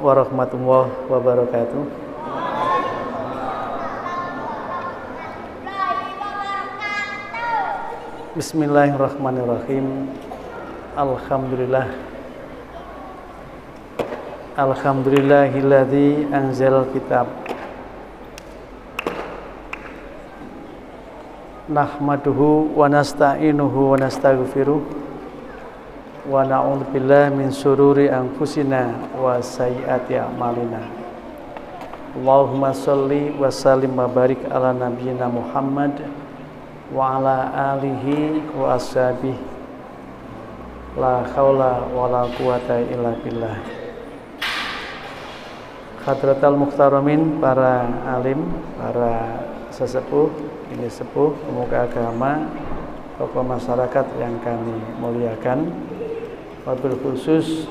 Warahmatullahi wabarakatuh. Bismillahirrahmanirrahim. Alhamdulillahilladzi anzalal kitab. Nahmaduhu wa nasta'inuhu wa nastaghfiruh. Wa na'udzubillahi min syururi anfusina wa sayyiati a'malina. Allahumma sholli wa sallim wa barik ala nabiyyina Muhammad wa ala alihi wa ashabihi. La haula wa la quwata illa billah. Hadratal muhtaramin, para alim, para sesepuh, ini sepuh, pemuka agama, tokoh masyarakat yang kami muliakan, wabil khusus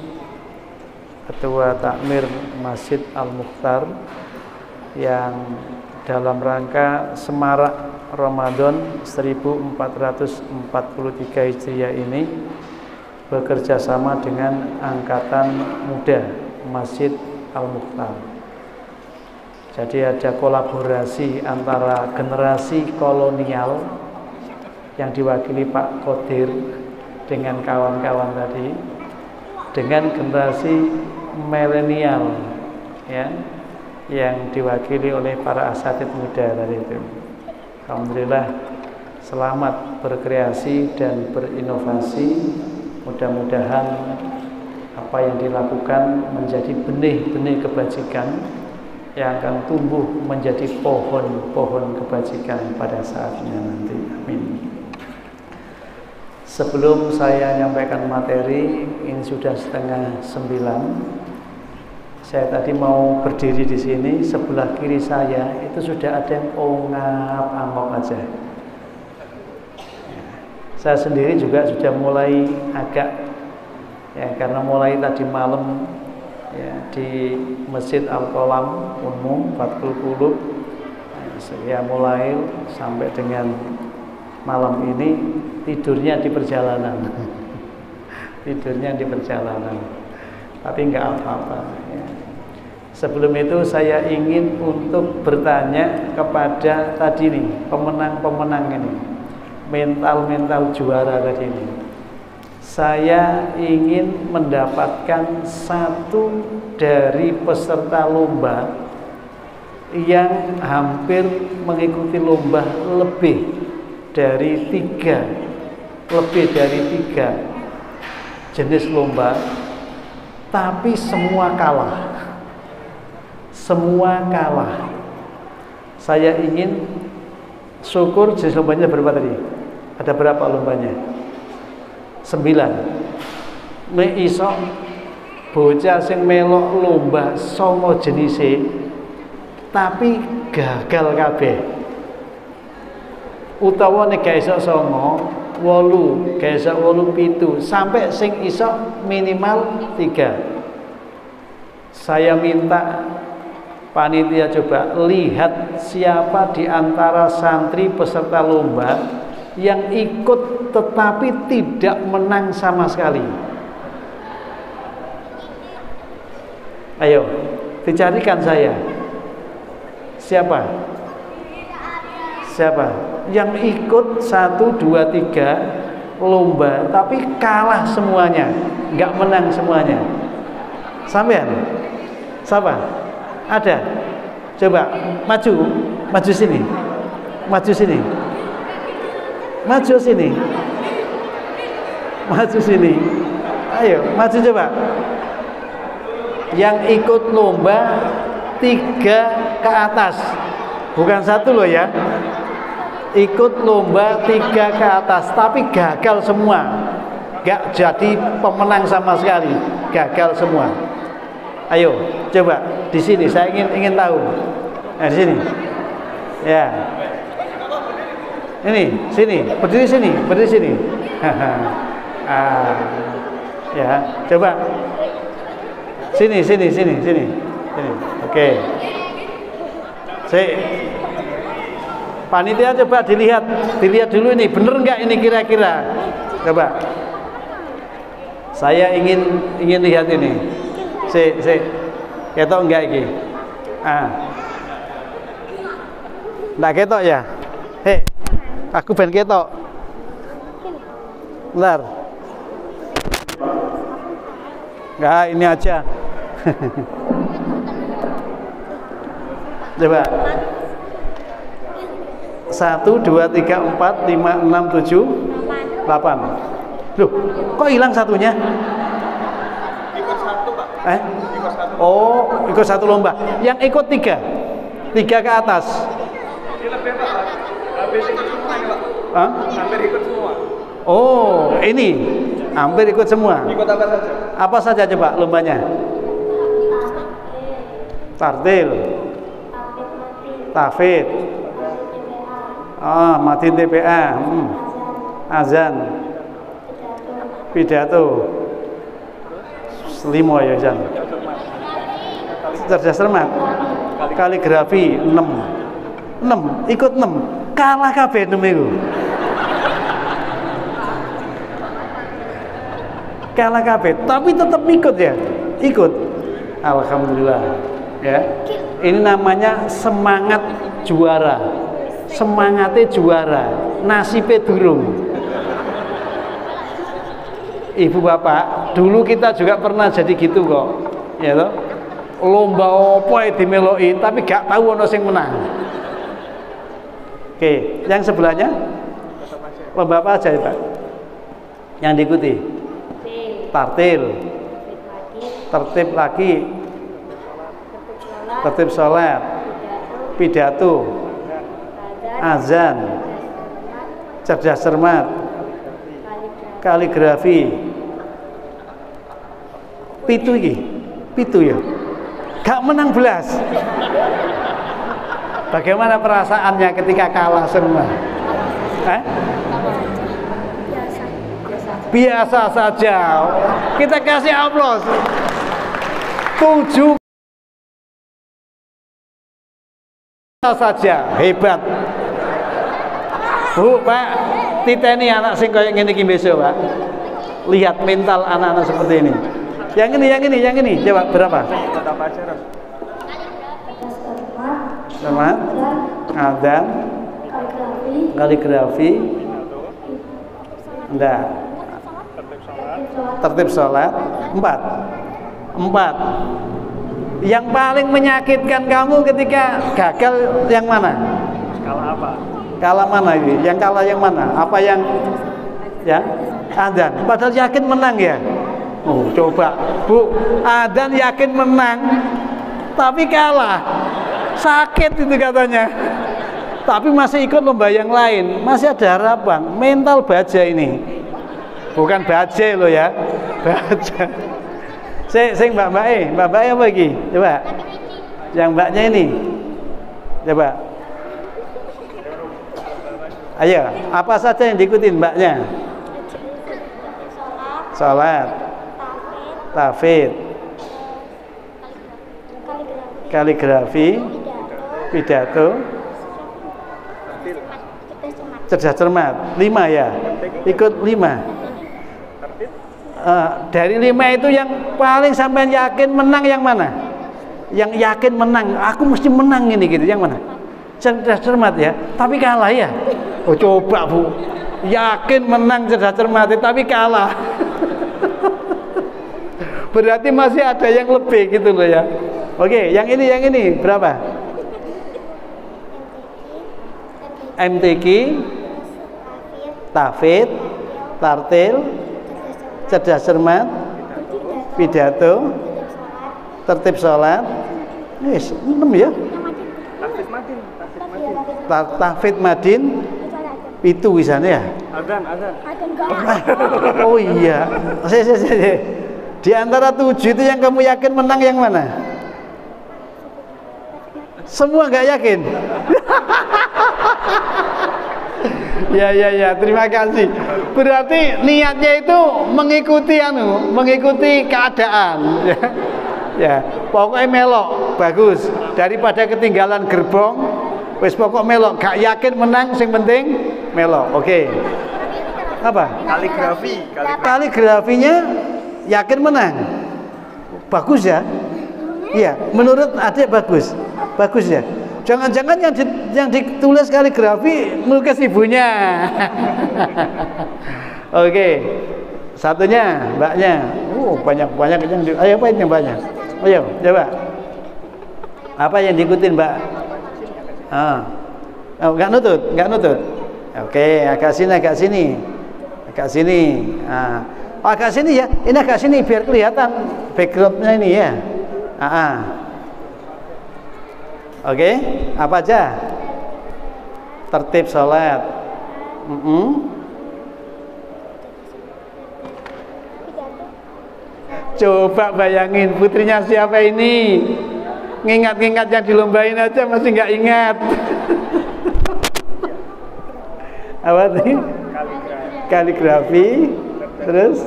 Ketua Takmir Masjid Al-Mukhtar yang dalam rangka Semarak Ramadan 1443 Hijriah ini bekerja sama dengan Angkatan Muda Masjid Al-Mukhtar. Jadi ada kolaborasi antara generasi kolonial yang diwakili Pak Qadir dengan kawan-kawan tadi, dengan generasi milenial ya, yang diwakili oleh para asatidz muda tadi itu. Alhamdulillah, selamat berkreasi dan berinovasi. Mudah-mudahan apa yang dilakukan menjadi benih-benih kebajikan yang akan tumbuh menjadi pohon-pohon kebajikan pada saatnya nanti. Amin. Sebelum saya menyampaikan materi, ini sudah 8:30. Saya tadi mau berdiri di sini, sebelah kiri saya itu sudah ada yang ongap-angop aja. Saya sendiri juga sudah mulai agak ya, karena mulai tadi malam ya, di Masjid Al-Qolam umum Fathul Qulub, saya mulai sampai dengan malam ini tidurnya di perjalanan. Tidurnya di perjalanan. Tapi enggak apa-apa ya. Sebelum itu saya ingin untuk bertanya kepada tadi nih, pemenang-pemenang ini, mental juara tadi ini. Saya ingin mendapatkan satu dari peserta lomba yang hampir mengikuti lomba lebih dari tiga jenis lomba, tapi semua kalah. Saya ingin syukur. Jenis lombanya berapa tadi? Ada berapa lombanya? 9. Nek iso bocah sing melok lomba 9 jenise tapi gagal kabeh, utawa nek gak iso 9, 8, gak iso 8, 7, sampai sing iso minimal 3. Saya minta panitia coba lihat siapa di antara santri peserta lomba yang ikut tetapi tidak menang sama sekali. Ayo, dicarikan saya. Siapa? Yang ikut 1, 2, 3 lomba tapi kalah semuanya, nggak menang semuanya? Sampean? Siapa? Ada? Coba maju sini. Maju sini. Ayo, maju coba. Yang ikut lomba 3 ke atas. Bukan 1 loh ya. Ikut lomba 3 ke atas tapi gagal semua. Gak jadi pemenang sama sekali. Gagal semua. Ayo, coba di sini, saya ingin tahu. Nah, di sini. Ya. Ini, sini, berdiri sini. Ya, coba. Sini. Oke. Panitia coba dilihat dulu ini, bener nggak ini kira-kira? Coba. Saya ingin lihat ini. Ketok enggak iki? Enggak ketok ya? Hei, aku ben ketok. Bentar. Enggak, ini aja. Coba. 1, 2, 3, 4, 5, 6, 7, 8. Loh, kok hilang satunya? Ikut satu, Pak. Ikut satu. Oh, ikut satu lomba. Yang ikut 3. 3 ke atas. Ini lebih, Pak. Habis ikut semua ini, Pak. Hah? Hampir ikut semua. Oh, ini hampir ikut semua. Ikut apa saja? Apa saja coba lombanya? Tartil, tafid, matin TPA, azan, pidato, selimo ya Jan. Cerdas cermat, kaligrafi 6, ikut 6, kalah kabeh 6 itu. Kalah kabeh, tapi tetap ikut ya, ikut. Alhamdulillah, ya. Ini namanya semangat juara, semangatnya juara, nasibnya durung. Ibu bapak, dulu kita juga pernah jadi gitu kok, ya toh. Lomba apa yang dimeloi, tapi gak tahu ono sing menang. Oke, yang sebelahnya, lomba apa aja ya Pak? Yang diikuti? Tartil, tertib lagi, tertib sholat, pidato, azan, cerdas cermat, kaligrafi, pitu iki, pitu ya, gak menang belas. Bagaimana perasaannya ketika kalah semua? Biasa saja. Kita kasih aplaus. 7 saja, hebat. Bu, Pak, titeni anak sing kayak ngene iki besok, Pak. Lihat mental anak-anak seperti ini. Yang ini. Coba berapa? Berapa aja, Ros? Semat, azan, kaligrafi, enggak. Tertib sholat 4. Yang paling menyakitkan kamu ketika gagal yang mana? Kalah apa? Kalah mana ini? Yang kalah yang mana? Apa yang ya? Adzan. Padahal yakin menang ya. Oh, coba Bu, adzan yakin menang tapi kalah. Sakit itu katanya. Tapi masih ikut lomba yang lain. Masih ada harapan. Mental baja ini. Bukan baje lo ya, baja. Sing mbak-mbak apa lagi? Coba. Yang mbaknya ini. Coba. Ayo, apa saja yang diikutin mbaknya? Salat, tafid, kaligrafi, pidato, cerdas cermat. 5 ya. Ikut 5. Dari 5 itu yang paling sampai yakin menang yang mana? Yang yakin menang, aku mesti menang ini gitu, yang mana? Cerdas cermat ya, tapi kalah ya. Oh coba Bu, yakin menang cerdas cermat tapi kalah. Berarti masih ada yang lebih gitu loh ya. Oke, yang ini berapa? MTQ, tafid, tartil, cerdas cermat, pidato, tertib sholat. Yes, 6 ya. Tafid madin, pitu wisane ya. Azan. Oh iya. Di antara 7 itu yang kamu yakin menang yang mana? Semua nggak yakin. Ya, terima kasih. Berarti niatnya itu mengikuti keadaan. Ya, pokoknya melok bagus daripada ketinggalan gerbong. Wes pokok melok, gak yakin menang, sing penting melok. Oke. Apa? Kaligrafi. Kaligrafinya yakin menang. Bagus ya. Iya, menurut adik bagus. Bagus ya. Jangan-jangan yang ditulis kaligrafi melukis ibunya. Oke. Satunya, mbaknya. Banyak yang ayo apa ini mbaknya? Ayo, coba. Apa yang diikutin, Mbak? Enggak nutut. Oke, agak sini. Agak sini ya. Ini agak sini biar kelihatan backgroundnya ini ya. Oke, apa aja? Tertib sholat. Coba bayangin putrinya siapa ini? Ngingat-ngingat yang dilombain aja masih nggak ingat. Apa tadi? Kaligrafi. Terus?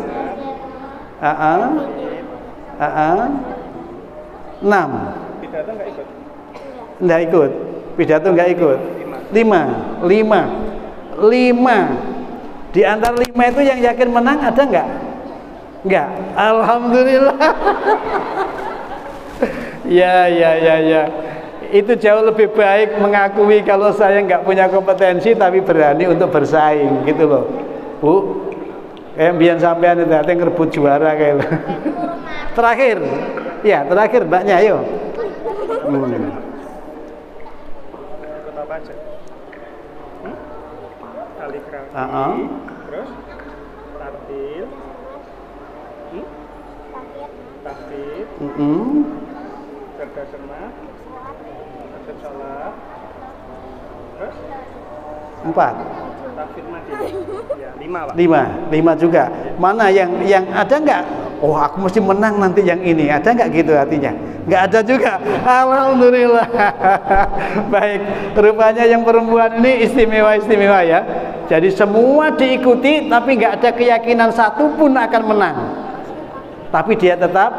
6. Pidato nggak ikut? Nggak ikut. Pidato nggak ikut. 5. Di antara 5 itu yang yakin menang ada nggak? Nggak. Alhamdulillah. Ya. Itu jauh lebih baik mengakui kalau saya nggak punya kompetensi tapi berani untuk bersaing gitu loh, Bu. Kayak biar sampean itu yang ngerebut juara kayak lo. Terakhir mbaknya, ayo. Ikut apa aja? Kaligrafi. Terus tartil. Tahfidz. Cerdas cermat. Tertib salat. Terus 4. tahfidz madinah. Ya, 5, Pak. 5 juga. Mana yang ada nggak? Oh, aku mesti menang nanti yang ini. Ada nggak gitu artinya? Nggak ada juga. Alhamdulillah. Baik, rupanya yang perempuan ini istimewa ya. Jadi semua diikuti tapi nggak ada keyakinan satu pun akan menang. Tapi dia tetap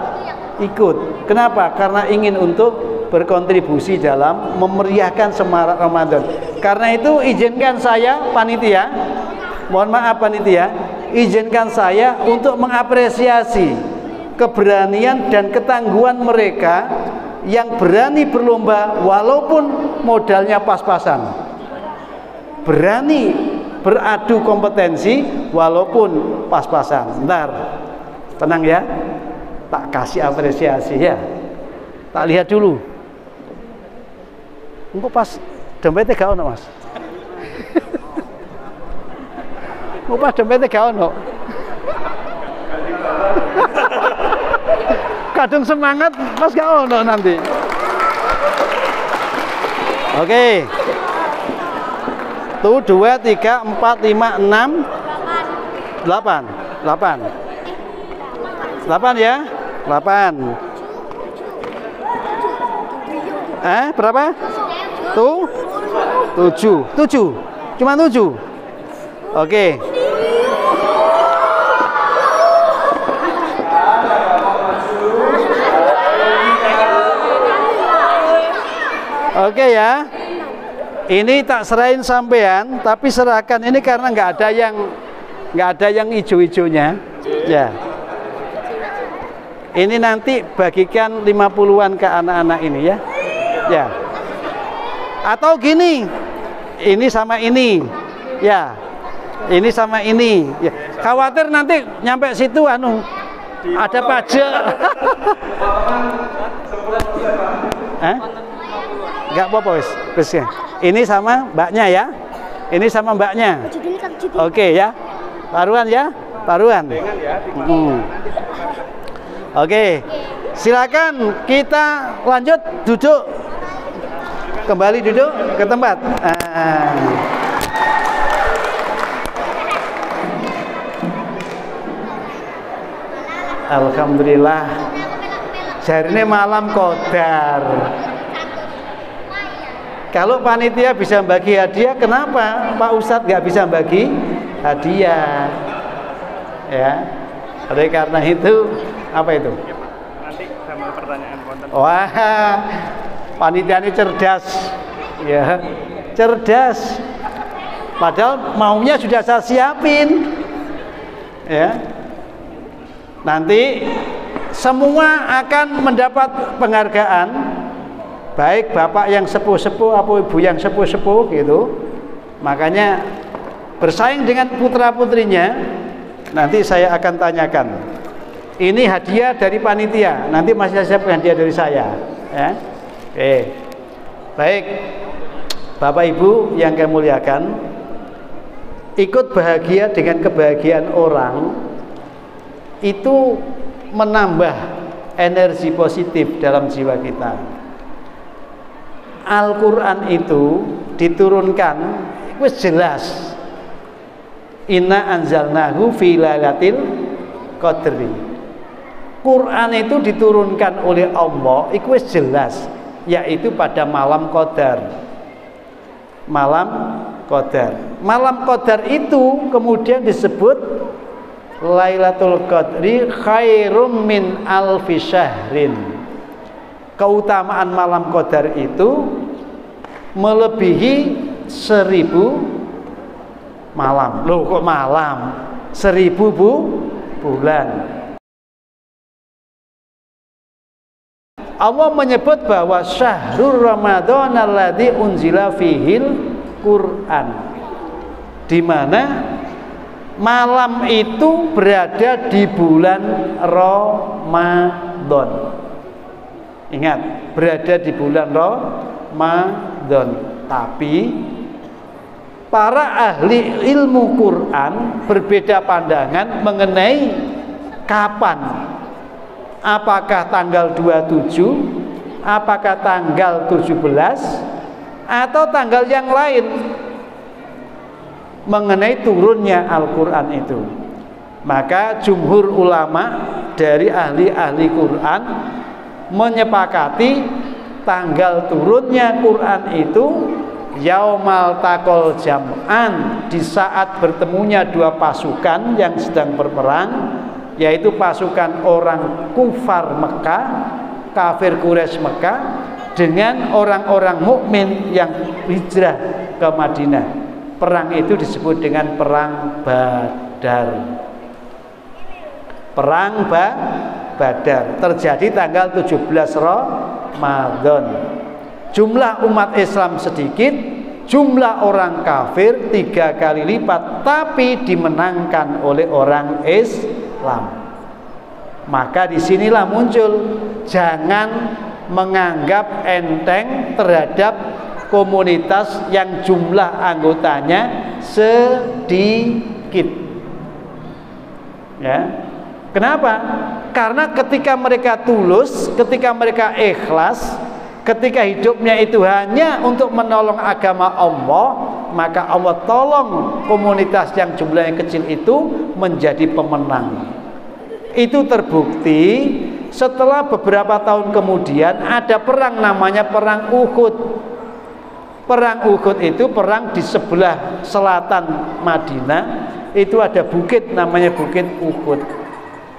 ikut. Kenapa? Karena ingin untuk berkontribusi dalam memeriahkan semarak Ramadan. Karena itu izinkan saya panitia, mohon maaf panitia, izinkan saya untuk mengapresiasi keberanian dan ketangguhan mereka yang berani berlomba walaupun modalnya pas-pasan, berani beradu kompetensi walaupun pas-pasan. Bentar, tenang ya, tak kasih apresiasi ya, tak lihat dulu. Engko pas dompetnya gak ono, Mas. Engko pas dompetnya gak ono. Kadung semangat pas gak ono nanti. Oke. Tuh 2, 3, 4, 5, 6 8 ya? 8. Berapa? Tuh 7. Cuma 7. Oke. Oke ya. Ini tak serahin sampean, tapi serahkan ini karena nggak ada yang ijo-ijonya. Ya. Ini nanti bagikan 50-an ke anak-anak ini ya. Ya. Atau gini. Ini sama ini. Ya. Ini sama ini. Ya. Khawatir nanti nyampe situ ada pajak. Enggak apa-apa wis ya. Ini sama mbaknya ya. Ini sama mbaknya. Oke ya. Paruan ya. Paruan. Oke. Silakan kita lanjut duduk. Kembali duduk ke tempat. Alhamdulillah. Jarine malam qadar. Kalau panitia bisa bagi hadiah, kenapa Pak Ustadz nggak bisa bagi hadiah? Ya, oleh karena itu apa itu? Nanti sama pertanyaan konten. Wah, panitia ini cerdas, ya, cerdas. Padahal maunya sudah saya siapin, ya. Nanti semua akan mendapat penghargaan, baik bapak yang sepuh-sepuh atau ibu yang sepuh-sepuh gitu. Makanya bersaing dengan putra-putrinya. Nanti saya akan tanyakan. Ini hadiah dari panitia. Nanti masih siapkan hadiah dari saya. Ya. Oke. Baik, bapak ibu yang kami muliakan, ikut bahagia dengan kebahagiaan orang itu menambah energi positif dalam jiwa kita. Al-Quran itu diturunkan, itu jelas. Inna anzalnahu fi lailatul qadri. Quran itu diturunkan oleh Allah, itu jelas, yaitu pada malam qadar. Malam qadar. Malam qadar itu kemudian disebut Lailatul Qadri khairum min alfi syahrin. Keutamaan malam qadar itu melebihi 1000 malam. Loh kok malam? 1000 bulan. Allah menyebut bahwa syahrul Ramadan alladzi unzila fihil Quran, di mana malam itu berada di bulan Ramadan. Ingat, berada di bulan Ramadan. Tapi para ahli ilmu Quran berbeda pandangan mengenai kapan. Apakah tanggal 27, apakah tanggal 17, atau tanggal yang lain mengenai turunnya Al-Quran itu. Maka jumhur ulama dari ahli-ahli Quran menyepakati tanggal turunnya Quran itu yaumal taqal jam'an, di saat bertemunya dua pasukan yang sedang berperang, yaitu pasukan orang kufar Mekah, kafir Quraisy Mekah, dengan orang-orang mukmin yang hijrah ke Madinah. Perang itu disebut dengan perang Badar. Perang Badar terjadi tanggal 17 Ramadan. Jumlah umat Islam sedikit, jumlah orang kafir 3 kali lipat, tapi dimenangkan oleh orang Islam. Maka disinilah muncul, jangan menganggap enteng terhadap komunitas yang jumlah anggotanya sedikit. Ya. Kenapa? Karena ketika mereka tulus, ketika mereka ikhlas, ketika hidupnya itu hanya untuk menolong agama Allah, maka Allah tolong komunitas yang jumlahnya kecil itu menjadi pemenang. Itu terbukti setelah beberapa tahun kemudian ada perang namanya perang Uhud. Perang Uhud itu perang di sebelah selatan Madinah, itu ada bukit namanya Bukit Uhud.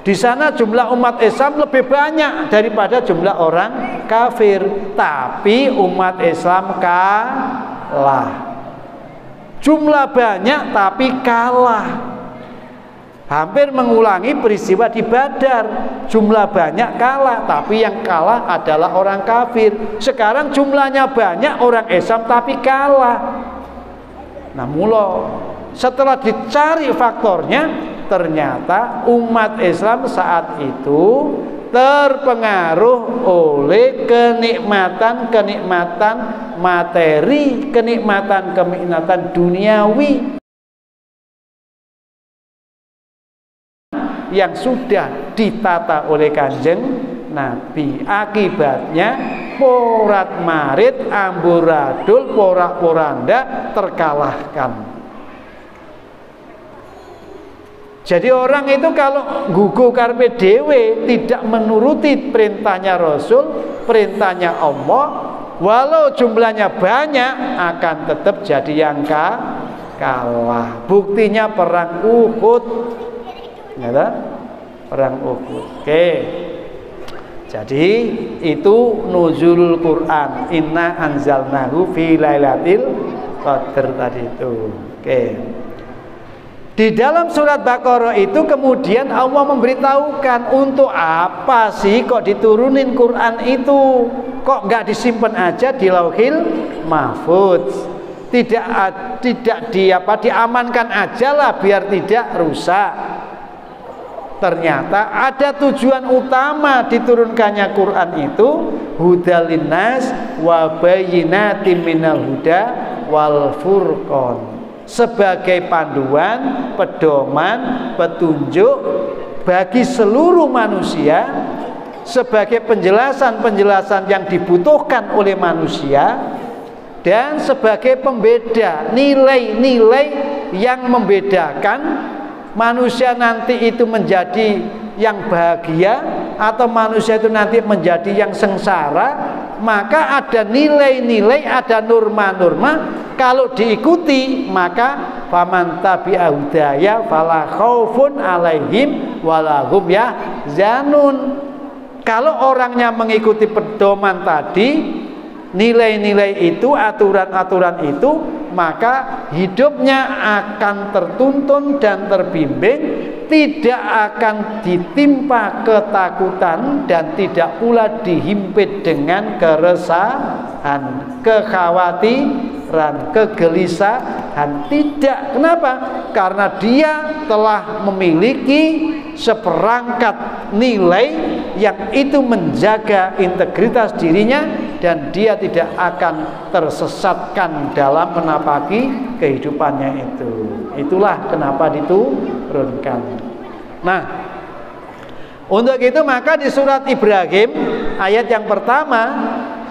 Di sana jumlah umat Islam lebih banyak daripada jumlah orang kafir, tapi umat Islam kalah. Jumlah banyak tapi kalah. Hampir mengulangi peristiwa di Badar. Jumlah banyak kalah, tapi yang kalah adalah orang kafir. Sekarang jumlahnya banyak orang Islam tapi kalah. Nah, setelah dicari faktornya, ternyata umat Islam saat itu terpengaruh oleh kenikmatan materi, kenikmatan duniawi yang sudah ditata oleh Kanjeng Nabi. Akibatnya porat marit, amburadul, porak-poranda terkalahkan. Jadi orang itu kalau gugu karpe dewe, tidak menuruti perintahnya Rasul, perintahnya Allah, walau jumlahnya banyak, akan tetap jadi yang kalah. Buktinya perang Uhud. Ya, perang Uhud. Oke. Jadi itu nuzulul Quran. Inna anzalnahu fi lailatul qadr tadi itu. Oke. Di dalam surat Baqarah itu kemudian Allah memberitahukan untuk apa sih kok diturunin Quran itu, kok nggak disimpan aja di Lauhil Mahfudz, tidak diamankan aja lah biar tidak rusak. Ternyata ada tujuan utama diturunkannya Quran itu, hudal linnas wa bayyinatin minal huda wal furqan, sebagai panduan, pedoman, petunjuk bagi seluruh manusia, sebagai penjelasan-penjelasan yang dibutuhkan oleh manusia, dan sebagai pembeda, nilai-nilai yang membedakan manusia nanti itu menjadi yang bahagia atau manusia itu nanti menjadi yang sengsara. Maka ada nilai-nilai, ada norma-norma, kalau diikuti maka faman tabi'a hudaya fala khaufun alaihim walahum yahzanun. Kalau orangnya mengikuti pedoman tadi, nilai-nilai itu, aturan-aturan itu, maka hidupnya akan tertuntun dan terbimbing, tidak akan ditimpa ketakutan dan tidak pula dihimpit dengan keresahan, kekhawatiran, kegelisahan. Tidak. Kenapa? Karena dia telah memiliki seperangkat nilai yang itu menjaga integritas dirinya, dan dia tidak akan tersesatkan dalam menapaki kehidupannya itu. Itulah kenapa diturunkan. Nah, untuk itu maka di surat Ibrahim ayat yang pertama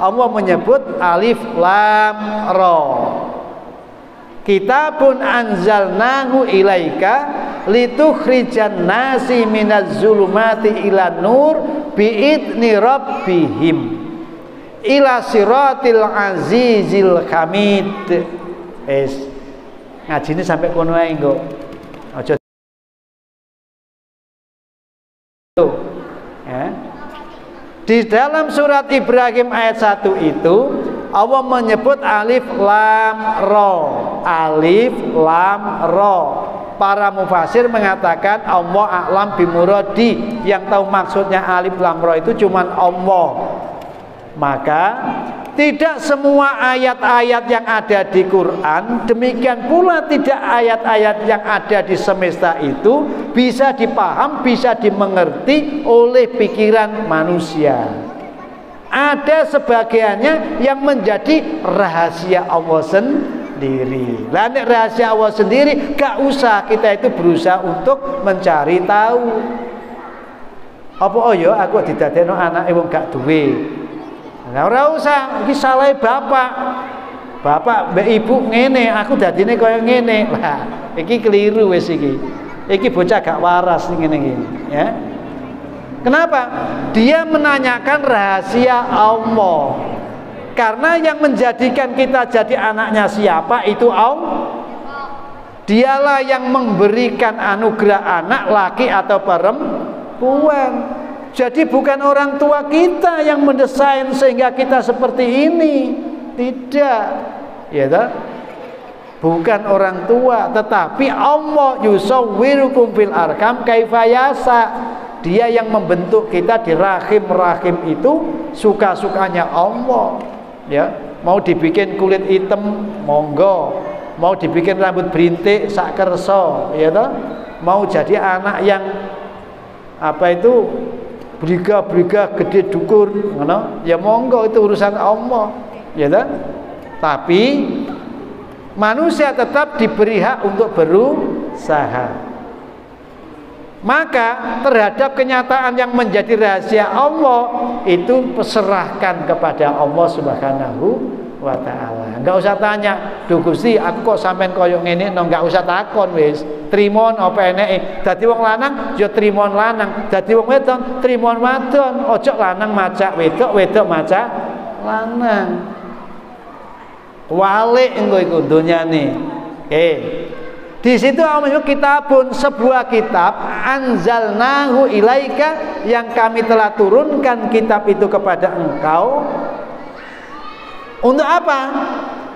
Allah menyebut alif lam ra, kitabun anzalnahu ilaika litukhrijan nasi minaz zulumati ilan nur biidni rabbihim ila siratil azizil hamid. Ngaji ini sampai kono ae engko. Aja ya. Di dalam surat Ibrahim ayat 1 itu Allah menyebut alif lam ra. Alif lam ra. Para mufasir mengatakan Allah a'lam bimuradi, yang tahu maksudnya alif lam ra itu cuman Allah. Maka tidak semua ayat-ayat yang ada di Quran, demikian pula tidak ayat-ayat yang ada di semesta itu bisa dipaham, bisa dimengerti oleh pikiran manusia. Ada sebagiannya yang menjadi rahasia Allah sendiri. Lah nek rahasia Allah sendiri, gak usah kita itu berusaha untuk mencari tahu. Apa yo aku didadekno anake wong gak duwe. Nah, ora usah, iki salah bapak. Bapak mbek ibu ngene, aku dadine kaya ngene. Lah, iki keliru wis iki. Iki bocah gak waras ngene iki, ya. Kenapa? Dia menanyakan rahasia Allah. Karena yang menjadikan kita jadi anaknya siapa itu Allah. Dialah yang memberikan anugerah anak laki atau perempuan. Jadi bukan orang tua kita yang mendesain sehingga kita seperti ini. Tidak. Ya toh? Bukan orang tua, tetapi Allah yusawwirukum fil arham kaifa yasa. Dia yang membentuk kita di rahim-rahim itu suka-sukanya Allah. Ya, mau dibikin kulit hitam monggo, mau dibikin rambut berintik sak kersa, ya toh? Mau jadi anak yang apa itu briga-briga gede dukur, ngono, ya monggo, itu urusan Allah, ya toh? Tapi manusia tetap diberi hak untuk berusaha. Maka terhadap kenyataan yang menjadi rahasia Allah itu serahkan kepada Allah Subhanahu wa ta'ala. Enggak usah tanya, "Duh Gusti, aku kok sampean koyo ngene?" No, enggak usah takon wis. Trimon apa eneke? Dadi wong lanang ya trimon lanang, dadi wong wedon trimon wadon. Ojo lanang macak wedok, wedok macak lanang. Walik engko iku donyane. Di situ Allah menyebut kitabun, sebuah kitab, anzalnahu ilaika, yang kami telah turunkan kitab itu kepada engkau. Untuk apa?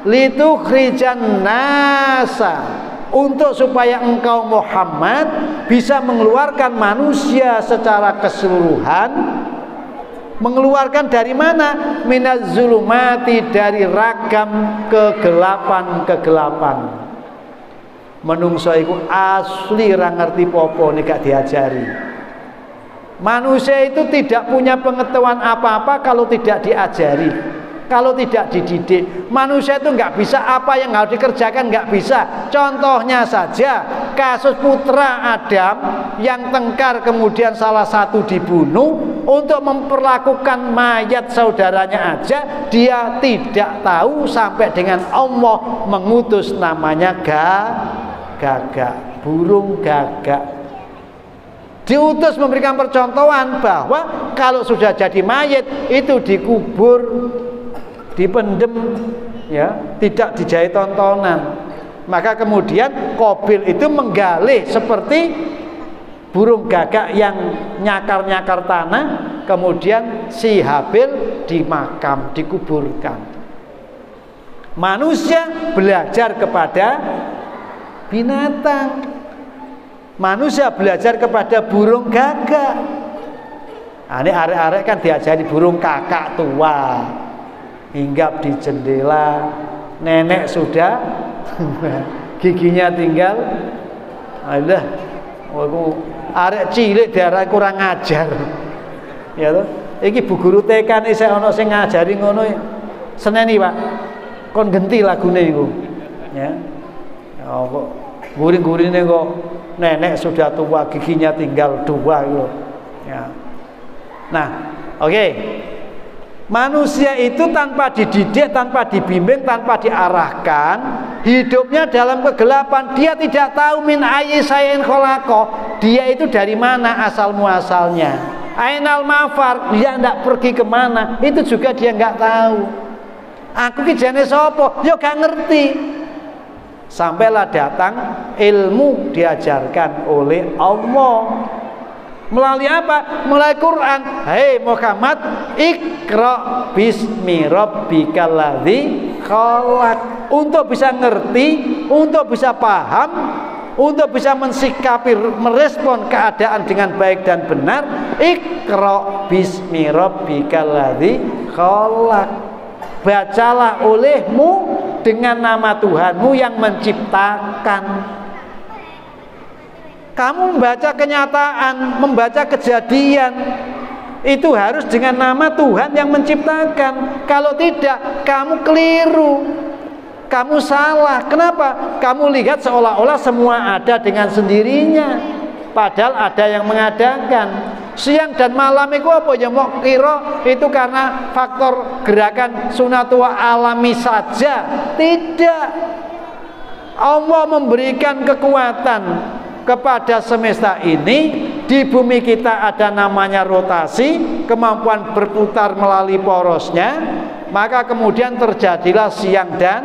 Litukhrijan nasa, untuk supaya engkau Muhammad bisa mengeluarkan manusia secara keseluruhan. Mengeluarkan dari mana? Minaz zulumati, dari ragam kegelapan-kegelapan. Menungso iku asli ra ngerti popo nek gak diajari. Manusia itu tidak punya pengetahuan apa-apa kalau tidak diajari, kalau tidak dididik. Manusia itu nggak bisa, apa yang harus dikerjakan nggak bisa. Contohnya saja kasus putra Adam yang tengkar kemudian salah satu dibunuh. Untuk memperlakukan mayat saudaranya aja dia tidak tahu, sampai dengan Allah mengutus namanya gagak, burung gagak. Diutus memberikan percontohan bahwa kalau sudah jadi mayat itu dikubur, dipendem, ya, tidak dijahit tontonan. Maka kemudian Qabil itu menggali seperti burung gagak yang nyakar-nyakar tanah, kemudian si Habil dimakam, dikuburkan. Manusia belajar kepada binatang, manusia belajar kepada burung gagak. Nah, ini arek-arek kan diajari burung kakak tua, hinggap di jendela, nenek sudah giginya tinggal. Alah, aku arek cilik daerah kurang ajar. Ya toh, iki bu guru TK isih ana sing ngajari ngono. Seneni, Pak. Kon genti lagune iku. Ya. Ya kok guring-gurine kok nenek sudah tua, giginya tinggal 2 gitu. Ya. Nah, oke. Manusia itu tanpa dididik, tanpa dibimbing, tanpa diarahkan, hidupnya dalam kegelapan. Dia tidak tahu min ayyi syai'in khalaqa. Dia itu dari mana asal muasalnya. Ainal mafar, dia tidak pergi kemana, itu juga dia nggak tahu. Aku ki jane sapa? Ya gak ngerti. Sampailah datang ilmu diajarkan oleh Allah. Melalui apa? Melalui Quran. Hei Muhammad, Iqra bismi rabbikal ladzi khalaq. Untuk bisa ngerti, untuk bisa paham, untuk bisa mensikapi, merespon keadaan dengan baik dan benar, Iqra bismi rabbikal ladzi khalaq. Bacalah olehmu dengan nama Tuhanmu yang menciptakan. Kamu membaca kenyataan, membaca kejadian, itu harus dengan nama Tuhan yang menciptakan. Kalau tidak, kamu keliru, kamu salah. Kenapa? Kamu lihat seolah-olah semua ada dengan sendirinya, padahal ada yang mengadakan. Siang dan malam itu apa ya mau kira itu karena faktor gerakan sunatullah alami saja. Tidak. Allah memberikan kekuatan kepada semesta ini. Di bumi kita ada namanya rotasi, kemampuan berputar melalui porosnya. Maka kemudian terjadilah siang dan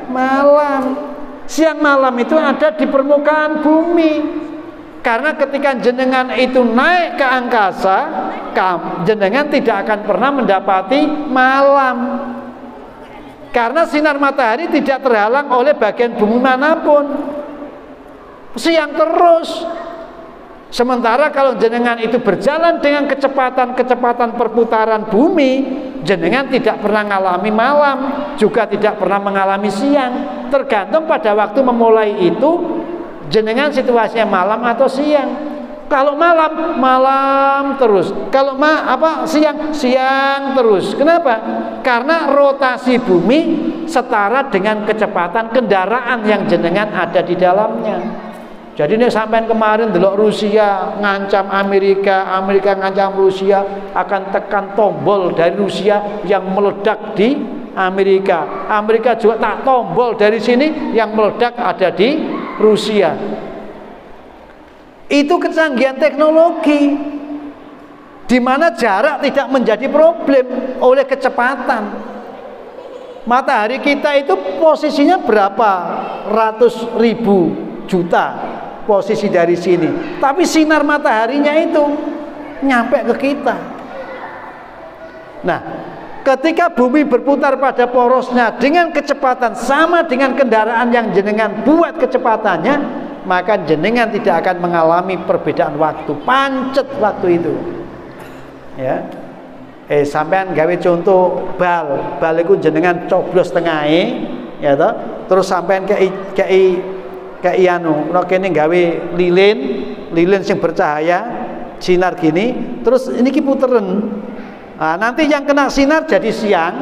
malam. Siang malam itu ada di permukaan bumi. Karena ketika jenengan itu naik ke angkasa, jenengan tidak akan pernah mendapati malam. Karena sinar matahari tidak terhalang oleh bagian bumi manapun. Siang terus. Sementara kalau jenengan itu berjalan dengan kecepatan perputaran bumi, jenengan tidak pernah mengalami malam, juga tidak pernah mengalami siang. Tergantung pada waktu memulai itu, jenengan situasinya malam atau siang. Kalau malam, malam terus. Kalau siang terus. Kenapa? Karena rotasi bumi setara dengan kecepatan kendaraan yang jenengan ada di dalamnya. Jadi ini sampai kemarin delok Rusia ngancam Amerika, Amerika ngancam Rusia, akan tekan tombol dari Rusia yang meledak di Amerika. Amerika juga tak tombol dari sini yang meledak ada di Rusia. Itu kecanggihan teknologi, di mana jarak tidak menjadi problem oleh kecepatan. Matahari kita itu posisinya berapa ratus ribu juta posisi dari sini, tapi sinar mataharinya itu nyampe ke kita. Nah, ketika bumi berputar pada porosnya dengan kecepatan sama dengan kendaraan yang jenengan buat kecepatannya, maka jenengan tidak akan mengalami perbedaan waktu, pancet waktu itu. Ya. Sampean gawe contoh bal itu jenengan coblos tengahe, ya toh. Terus sampean kei anu, kene gawe lilin sing bercahaya, sinar gini, terus ini puteren. Nah, nanti yang kena sinar jadi siang,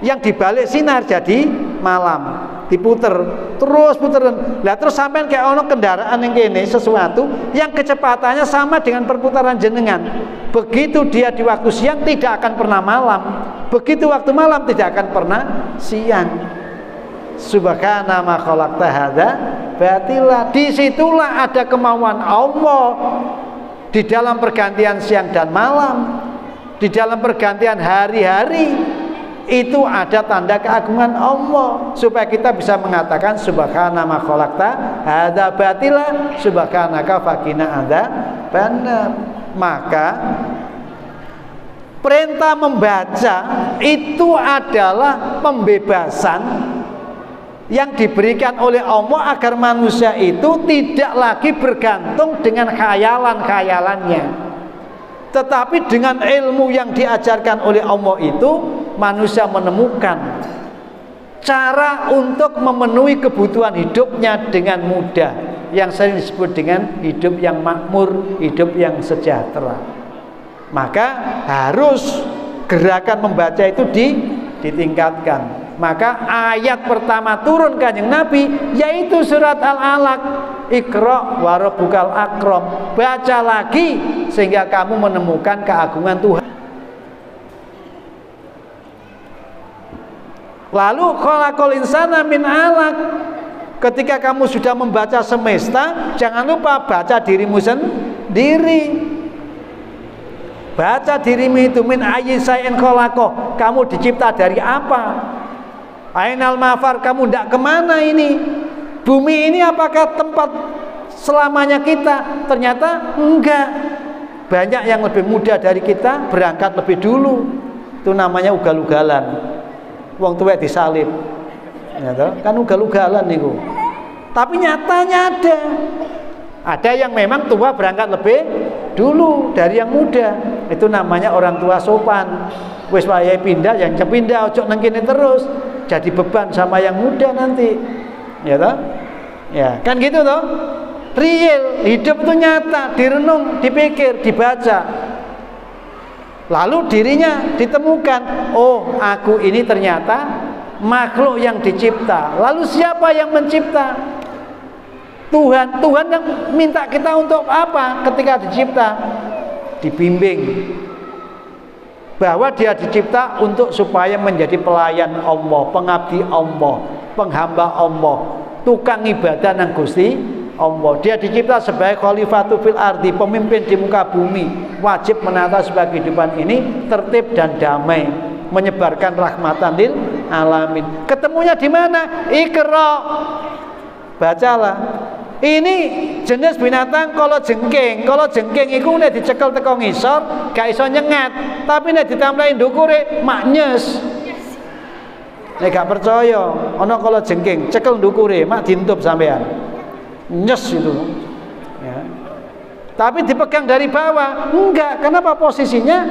yang dibalik sinar jadi malam, diputer terus puteran. Lah terus sampean kayak ono kendaraan yang kene sesuatu yang kecepatannya sama dengan perputaran jenengan. Begitu dia di waktu siang tidak akan pernah malam, begitu waktu malam tidak akan pernah siang. Subhana ma khalaqta hadza batila. Disitulah ada kemauan Allah di dalam pergantian siang dan malam, di dalam pergantian hari-hari. Itu ada tanda keagungan Allah supaya kita bisa mengatakan subhana ma khalaqta hadza batila subhanaka faqina adzabannar. Maka perintah membaca itu adalah pembebasan yang diberikan oleh Allah agar manusia itu tidak lagi bergantung dengan khayalan-khayalannya, tetapi dengan ilmu yang diajarkan oleh Allah itu manusia menemukan cara untuk memenuhi kebutuhan hidupnya dengan mudah, yang sering disebut dengan hidup yang makmur, hidup yang sejahtera. Maka harus gerakan membaca itu ditingkatkan. Maka ayat pertama turun Kanjeng Nabi yaitu surat Al-Alaq, Iqra wa rabbukal akram. Baca lagi sehingga kamu menemukan keagungan Tuhan. Lalu khalaqal insana min 'alaq. Ketika kamu sudah membaca semesta, jangan lupa baca dirimu sendiri. Baca dirimu itu, min ayyi syai'in khalaqah. Kamu dicipta dari apa? Ainal mafar, kamu tidak kemana ini? Bumi ini apakah tempat selamanya kita? Ternyata enggak. Banyak yang lebih muda dari kita berangkat lebih dulu. Itu namanya ugal-ugalan. Wong tuwek disalib. Ya toh? Kan ugal-ugalan niku. Tapi nyatanya ada yang memang tua berangkat lebih dulu dari yang muda. Itu namanya orang tua sopan. Wis wayahe pindah, yang pindah ojo nang kene terus. Jadi beban sama yang muda nanti. Ya toh? Ya, kan gitu toh? Real, hidup itu nyata, direnung, dipikir, dibaca. Lalu dirinya ditemukan, oh aku ini ternyata makhluk yang dicipta. Lalu siapa yang mencipta? Tuhan. Tuhan yang minta kita untuk apa ketika dicipta? Dibimbing bahwa dia dicipta untuk supaya menjadi pelayan Allah, pengabdi Allah, penghamba Allah, tukang ibadah nang Gusti Allah. Dia dicipta sebagai khalifatu fil ardi, pemimpin di muka bumi, wajib menata sebuah kehidupan ini tertib dan damai, menyebarkan rahmatan lil alamin. Ketemunya di mana? Iqra. Bacalah. Ini jenis binatang kalau jengking. Kalau jengking iku nek dicekel teko ngisor, gak iso nyengat. Tapi nek ditambahin ndukure maknyes. Nek gak percaya, ana kalau jengking, cekel ndukure, mak dintup sampean. Nyes itu. Ya. Tapi dipegang dari bawah, enggak. Kenapa posisinya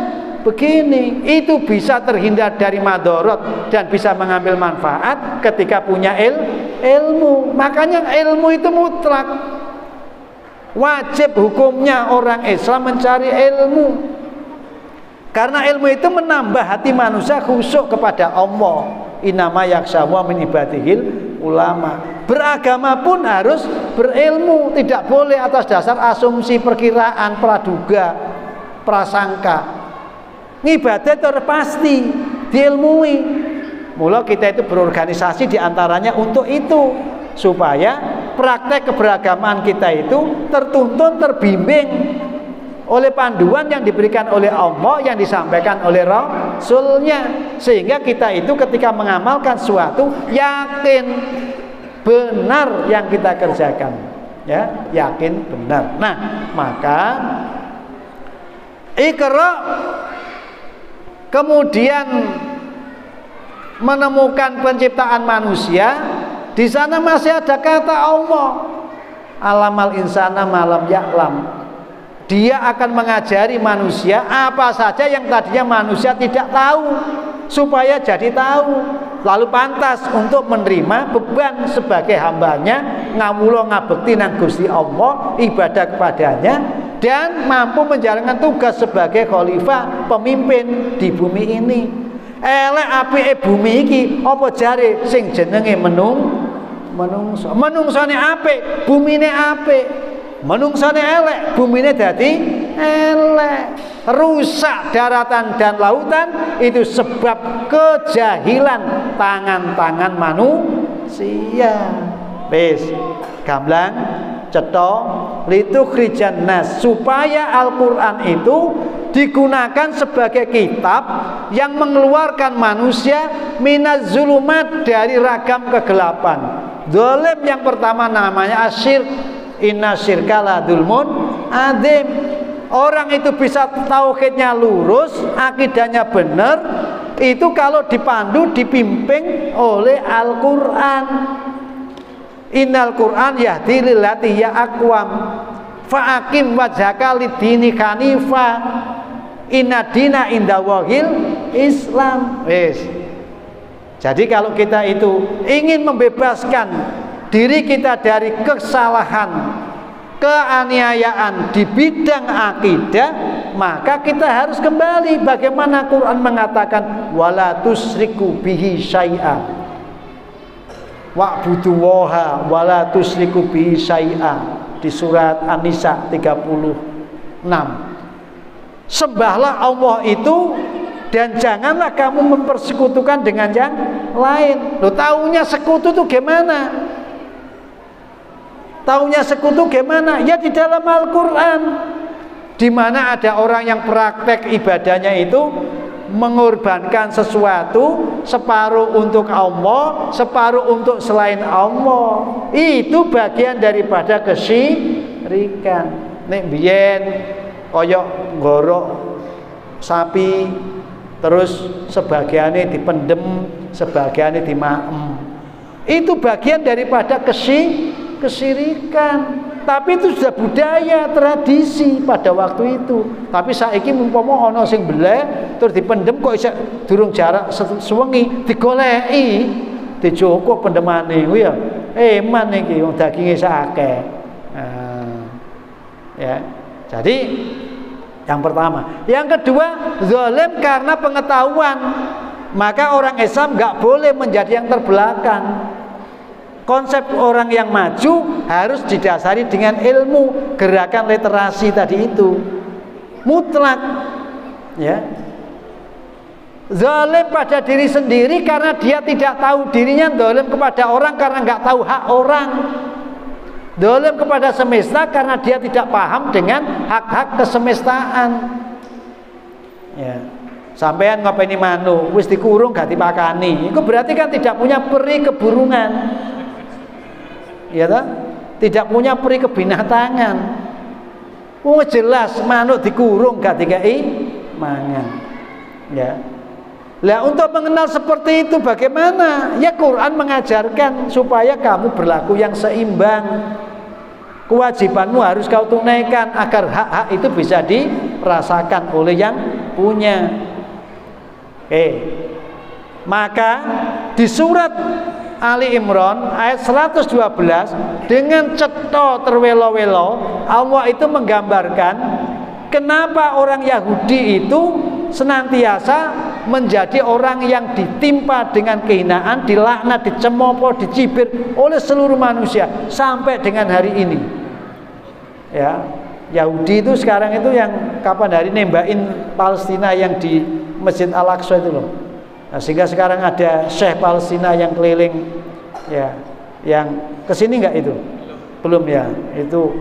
begini? Itu bisa terhindar dari madorot dan bisa mengambil manfaat ketika punya ilmu. Makanya ilmu itu mutlak. Wajib hukumnya orang Islam mencari ilmu. Karena ilmu itu menambah hati manusia khusyuk kepada Allah. Innama yakhshawa min ibadihil ulama. Beragama pun harus berilmu, tidak boleh atas dasar asumsi, perkiraan, praduga, prasangka. Ibadah itu pasti diilmui. Mula kita itu berorganisasi diantaranya untuk itu, supaya praktek keberagaman kita itu tertuntun, terbimbing oleh panduan yang diberikan oleh Allah, yang disampaikan oleh Rasulnya, sehingga kita itu ketika mengamalkan sesuatu yakin benar yang kita kerjakan, ya, yakin benar. Nah, maka Iqra kemudian menemukan penciptaan manusia, di sana masih ada kata Allah, alamal insana malam ya'lam. Dia akan mengajari manusia apa saja yang tadinya manusia tidak tahu, supaya jadi tahu, lalu pantas untuk menerima beban sebagai hambanya, ngawula ngabekti nang Gusti Allah, ibadah kepadanya, dan mampu menjalankan tugas sebagai khalifah, pemimpin di bumi ini. Elek apike bumi iki apa jare sing jenenge menungso. Menungsone apik, bumine apik. Menungsone elek, bumine dadi elek. Rusak daratan dan lautan itu sebab kejahilan tangan-tangan manusia. Wis, gamblang cetha litukhrijan nas, supaya Al-Qur'an itu digunakan sebagai kitab yang mengeluarkan manusia minaz zulumat, dari ragam kegelapan. Zalim yang pertama namanya asyirk, inna syirka la dzulmun adzim. Orang itu bisa tauhidnya lurus, akidahnya benar, itu kalau dipandu, dipimpin oleh Al-Qur'an. Innal Qur'an yahdi lillati hiya aqwam fa'aqim wajhaka lid-dini hanifah inna dina indallahil Islam. Wis. Jadi kalau kita itu ingin membebaskan diri kita dari kesalahan, keaniayaan di bidang akidah, maka kita harus kembali bagaimana Quran mengatakan wala tusriku bihi syai'a wa'budu waha wala tusriku bihi syai'a, di surat An-Nisa 36. Sembahlah Allah itu dan janganlah kamu mempersekutukan dengan yang lain. Loh, taunya sekutu itu gimana? Taunya sekutu gimana? Ya di dalam Al-Qur'an, di mana ada orang yang praktek ibadahnya itu mengorbankan sesuatu, separuh untuk Allah, separuh untuk selain Allah. Itu bagian daripada kesyirikan. Nek biyen koyok gorok sapi, terus sebagiannya dipendem, sebagiannya dimaem. Itu bagian daripada kesyirikan. Tapi itu sudah budaya, tradisi pada waktu itu. Tapi saiki mumpama ana sing beleh terus dipendem kok isih durung jarak suwengi, digoleki, dijokok pendemane kuwi ya. Man iki wong daginge sakake. Ya. Jadi yang pertama, yang kedua, zalim karena pengetahuan. Maka orang Islam nggak boleh menjadi yang terbelakang. Konsep orang yang maju harus didasari dengan ilmu, gerakan literasi tadi itu mutlak, ya. Zalim pada diri sendiri karena dia tidak tahu dirinya, zalim kepada orang karena nggak tahu hak orang, zalim kepada semesta karena dia tidak paham dengan hak-hak kesemestaan, ya. Sampean ngopeni manuk wis dikurung gak dipakani, itu berarti kan tidak punya peri keburungan, ya toh? Tidak punya peri kebinatangan. Oh jelas manuk dikurung gak dikai mangan, ya. Lah untuk mengenal seperti itu bagaimana? Ya Quran mengajarkan supaya kamu berlaku yang seimbang. Kewajibanmu harus kau tunaikan agar hak-hak itu bisa dirasakan oleh yang punya. Maka di surat Ali Imran ayat 112 dengan cetha terwelo-welo Allah itu menggambarkan kenapa orang Yahudi itu senantiasa menjadi orang yang ditimpa dengan kehinaan, dilaknat, dicemooh, dicibir oleh seluruh manusia sampai dengan hari ini. Ya, Yahudi itu sekarang itu yang kapan hari nembakin Palestina yang di Masjid Al-Aqsa itu loh. Nah, sehingga sekarang ada Syekh Palestina yang keliling, ya, yang kesini nggak itu? Belum ya. Itu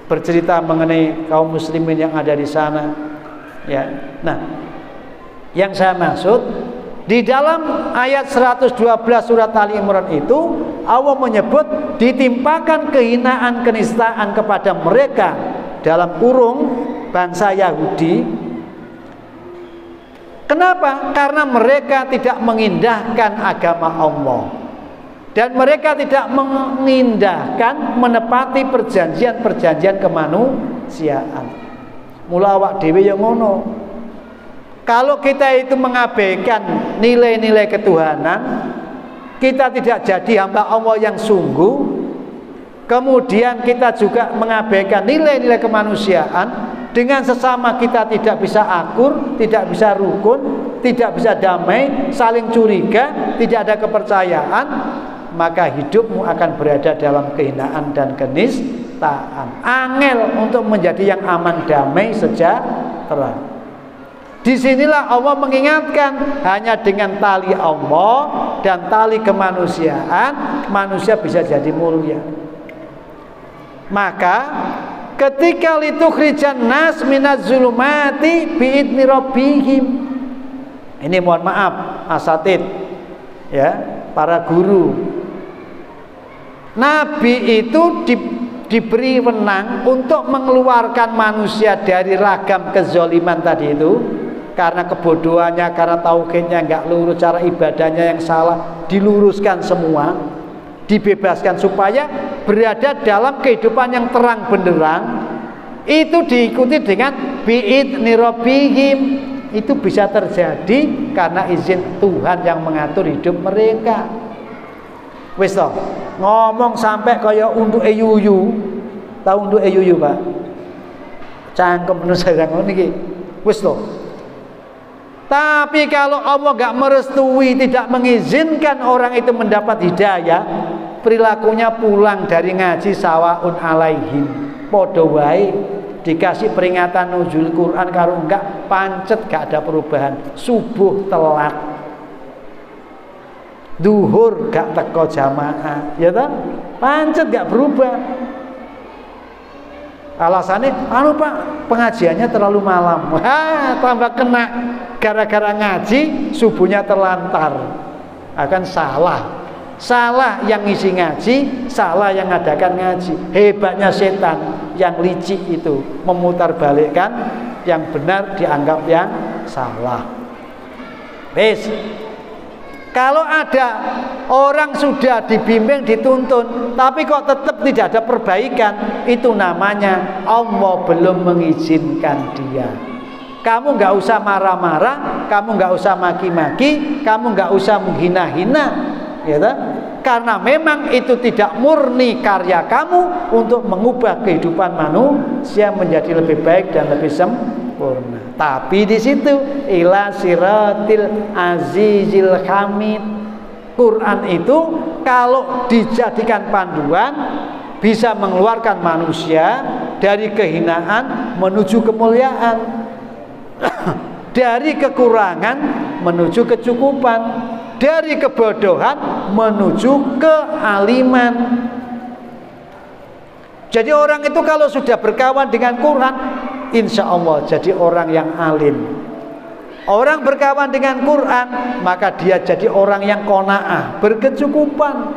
bercerita mengenai kaum muslimin yang ada di sana. Ya. Nah, yang saya maksud di dalam ayat 112 surat Ali Imran itu Allah menyebut ditimpakan kehinaan, kenistaan kepada mereka dalam kurung bangsa Yahudi. Kenapa? Karena mereka tidak mengindahkan agama Allah. Dan mereka tidak mengindahkan menepati perjanjian-perjanjian kemanusiaan. Mula awak dhewe yang ngono. Kalau kita itu mengabaikan nilai-nilai ketuhanan, kita tidak jadi hamba Allah yang sungguh. Kemudian kita juga mengabaikan nilai-nilai kemanusiaan. Dengan sesama kita tidak bisa akur, tidak bisa rukun, tidak bisa damai, saling curiga, tidak ada kepercayaan, maka hidupmu akan berada dalam kehinaan dan kenistaan. Angel untuk menjadi yang aman, damai, sejahtera. Disinilah Allah mengingatkan, hanya dengan tali Allah dan tali kemanusiaan manusia bisa jadi mulia. Maka ketika litukhrijan nas minaz zulumati biidni rabbihim, ini mohon maaf asatid ya, para guru, Nabi itu diberi wewenang untuk mengeluarkan manusia dari ragam kezoliman tadi itu, karena kebodohannya, karena tauhidnya nggak lurus, cara ibadahnya yang salah, diluruskan semua, dibebaskan supaya berada dalam kehidupan yang terang benderang. Itu diikuti dengan bi'idni rabbihim. Itu bisa terjadi karena izin Tuhan yang mengatur hidup mereka. Wis toh, ngomong sampai kaya untuk eyuyu. Tahu untuk eyuyu, Pak? Cangkem menurut saya ngono iki. Wis toh. Tapi kalau Allah enggak merestui, tidak mengizinkan orang itu mendapat hidayah, perilakunya pulang dari ngaji sawaun alaihim. Padha wae, dikasih peringatan nuzul Quran karo enggak, pancet gak ada perubahan. Subuh telat, duhur gak teko jamaah, ya kan? Pancet gak berubah. Alasannya, Pak, pengajiannya terlalu malam. Wah, tambah kena. Gara-gara ngaji, subuhnya terlantar. Akan salah. Salah yang ngisi ngaji, salah yang ngadakan ngaji. Hebatnya setan yang licik itu, memutarbalikkan yang benar dianggap yang salah. Wes. Kalau ada orang sudah dibimbing, dituntun, tapi kok tetap tidak ada perbaikan, itu namanya Allah belum mengizinkan dia. Kamu nggak usah marah-marah, kamu nggak usah maki-maki, kamu nggak usah menghina-hina, ya toh? Karena memang itu tidak murni karya kamu untuk mengubah kehidupan manusia menjadi lebih baik dan lebih sempurna. Tapi di situ ila siratil azizil hamid. Quran itu kalau dijadikan panduan bisa mengeluarkan manusia dari kehinaan menuju kemuliaan, dari kekurangan menuju kecukupan, dari kebodohan menuju kealiman. Jadi orang itu kalau sudah berkawan dengan Quran, insya Allah jadi orang yang alim. Orang berkawan dengan Quran, maka dia jadi orang yang qanaah, berkecukupan.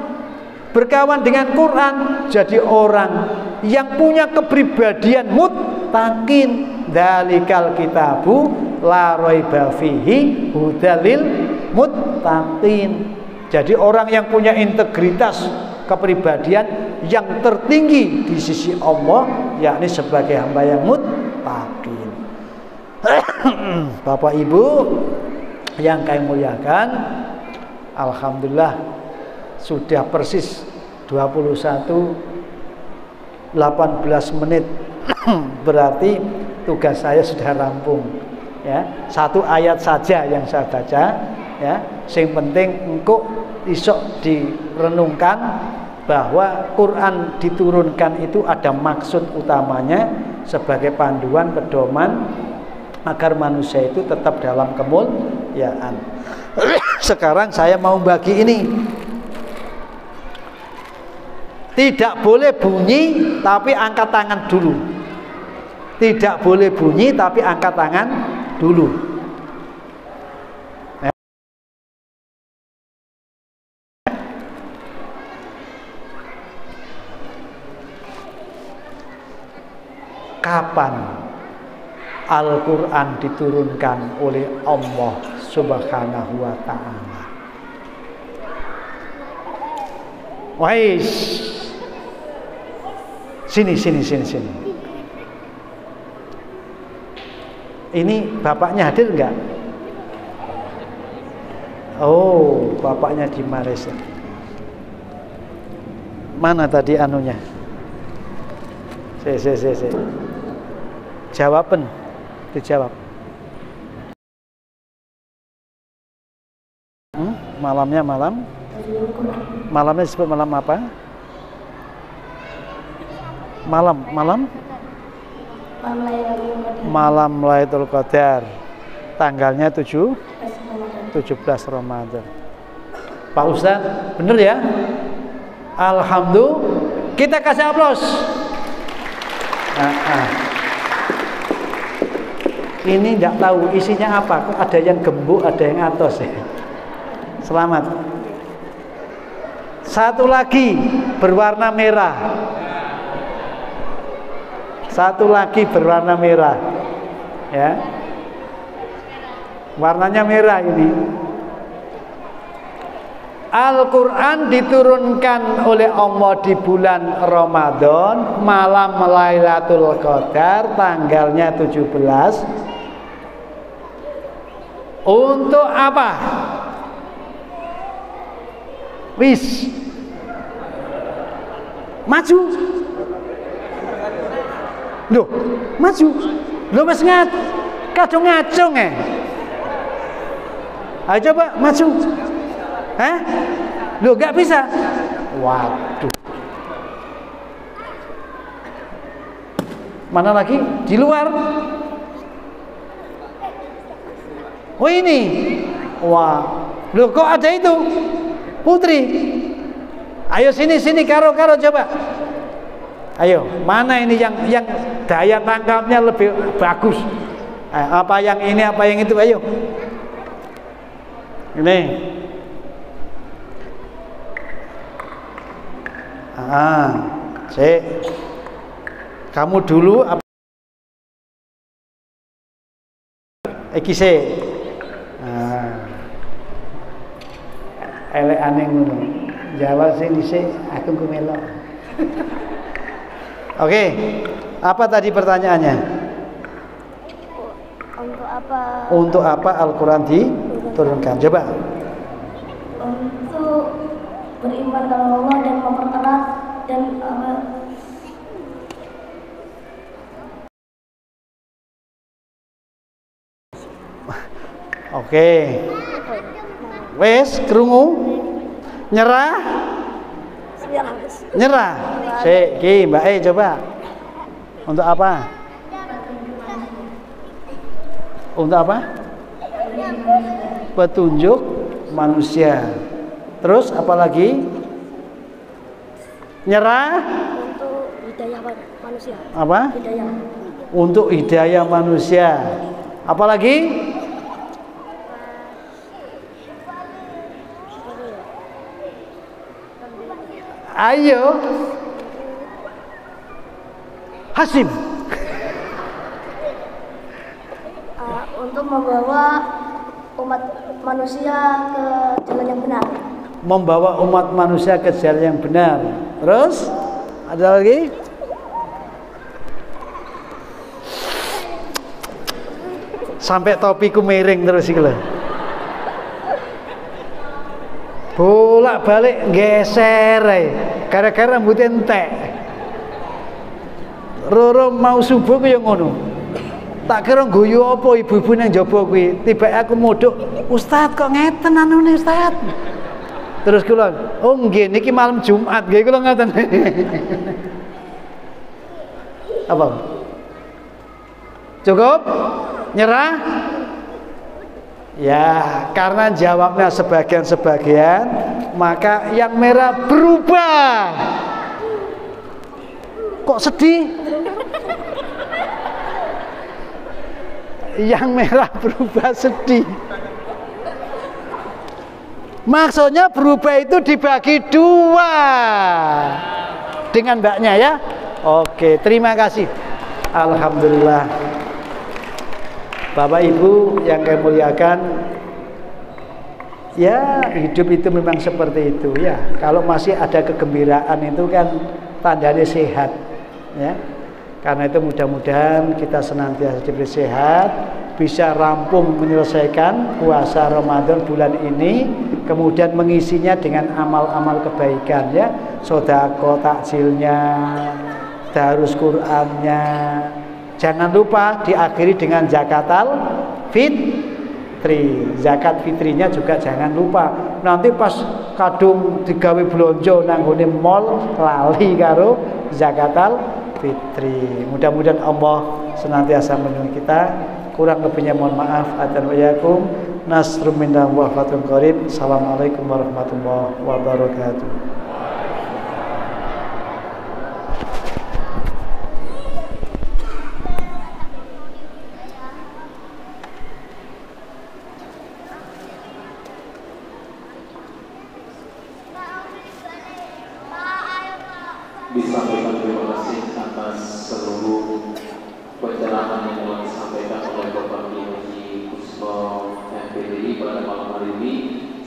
Berkawan dengan Quran, jadi orang yang punya kepribadian muttaqin. Dzalikal kitabu la raiba fihi hudalil muttaqin. Jadi orang yang punya integritas kepribadian yang tertinggi di sisi Allah, yakni sebagai hamba yang muttaqin. Bapak Ibu yang kami muliakan, alhamdulillah sudah persis 21:18 menit. Berarti tugas saya sudah rampung, ya. Satu ayat saja yang saya baca, ya. Yang penting engkau isok direnungkan bahwa Quran diturunkan itu ada maksud utamanya sebagai panduan pedoman agar manusia itu tetap dalam kemuliaan. Sekarang saya mau bagi ini. Tidak boleh bunyi tapi angkat tangan dulu. Tidak boleh bunyi tapi angkat tangan dulu. Kapan Al-Quran diturunkan oleh Allah Subhanahu wa ta'ala. Wais. Sini. Ini bapaknya hadir enggak? Oh, bapaknya di Malaysia. Mana tadi anunya? Si. Jawaban. Dijawab. Malamnya malam? Malamnya disebut malam apa? Malam Lailatul Qadar. Tanggalnya 17 Ramadan. Pak Ustadz, bener ya? Alhamdulillah. Kita kasih aplaus. Ini tidak tahu isinya apa. Kok ada yang gembuk, ada yang atos ya. Selamat. Satu lagi berwarna merah. Satu lagi berwarna merah. Ya. Warnanya merah ini. Al-Quran diturunkan oleh Allah di bulan Ramadan, malam Lailatul Qadar, tanggalnya 17. Untuk apa? Wis. Maju. Loh, maju. Loh mas kadung ngacung ya. Ayo coba maju. Hah? Loh gak bisa. Waduh. Mana lagi? Di luar. Oh ini. Wah. Loh kok ada itu? Putri. Ayo sini karo coba. Ayo, mana ini yang daya tangkapnya lebih bagus? Apa yang ini, apa yang itu? Ayo. Ini. Kamu dulu apa? Iki se. Elek aneh ngono. Jawab sing dhisik, aku ku melok. Oke. Apa tadi pertanyaannya? Untuk apa Al-Quran diturunkan? Coba. Untuk beriman kepada Allah dan mempererat dan Oke. Wes krungu? Nyerah? Nyerah. Sik, ki Mbak coba. Untuk apa? Untuk apa? Petunjuk manusia. Terus apa lagi? Nyerah? untuk hidayah manusia. Apa? Hidayah. Untuk hidayah manusia. Apa lagi? Ayo. Hasim. Untuk membawa umat manusia ke jalan yang benar. Membawa umat manusia ke jalan yang benar. Terus ada lagi? Sampai topiku miring terus iki lho. Bolak-balik geser gara-gara rambut entek. Roro mau subuh ku yo ngono. Tak kira guyu apa ibu-ibu nang jaba kuwi. Tiba aku modok, "Ustaz kok ngeten anune, Ustaz?" Terus kula, "Oh nggih niki malam Jumat nggih kula ngoten." Apa? Cukup? Nyerah? Ya, karena jawabnya sebagian-sebagian, maka yang merah berubah. Kok sedih? Yang merah berubah sedih. Maksudnya berubah itu dibagi dua dengan mbaknya ya. Oke, terima kasih. Alhamdulillah. Bapak Ibu yang kami muliakan, ya hidup itu memang seperti itu ya. Kalau masih ada kegembiraan itu kan tandanya sehat ya. Karena itu mudah-mudahan kita senantiasa diberi sehat, bisa rampung menyelesaikan puasa Ramadan bulan ini, kemudian mengisinya dengan amal-amal kebaikan ya, sedekah takjilnya, tadarus Qur'annya. Jangan lupa diakhiri dengan zakatul fitri. Zakat fitrinya juga jangan lupa. Nanti pas kadung digawe blonjo nang nggone mall lali karo zakatul fitri. Mudah-mudahan Allah senantiasa melindungi kita. Kurang lebihnya mohon maaf. Adzan wa yakum. Nasrun minna wa fatun qarib. Assalamualaikum warahmatullahi wabarakatuh. Disampaikan terima kasih atas seluruh pencerahan yang telah disampaikan oleh Bapak Haji Kusno MPDI pada malam hari ini.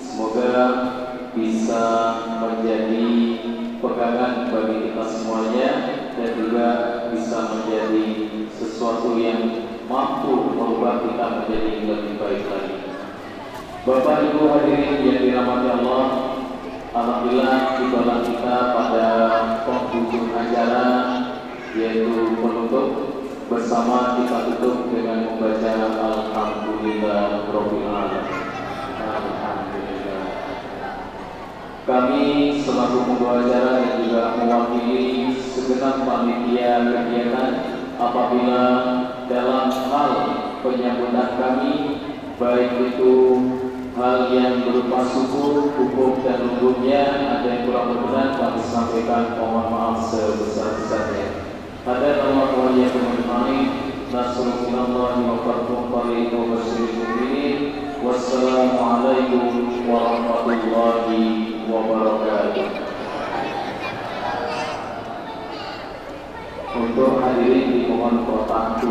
Semoga bisa menjadi pegangan bagi kita semuanya dan juga bisa menjadi sesuatu yang mampu merubah kita menjadi lebih baik lagi. Bapak Ibu hadirin yang dirahmati Allah, alhamdulillah ibadah kita pada penghujung acara yaitu penutup, bersama kita tutup dengan membaca Alhamdulillah Rabbil Alamin. Alhamdulillah. Kami selaku pembawa acara dan juga mewakili segenap panitia kegiatan apabila dalam hal penyambutan kami, baik itu hal yang berupa suku, hukum dan rundungnya ada yang kurang berkenan, kami sampaikan mohon maaf sebesar-besarnya. Ada nama yang bermanfaat. Nasrul minallahi wa fadlun qarib wa basyiril mu'minin. Wassalamualaikum warahmatullahi wabarakatuh. Untuk hadirin dimohon kotak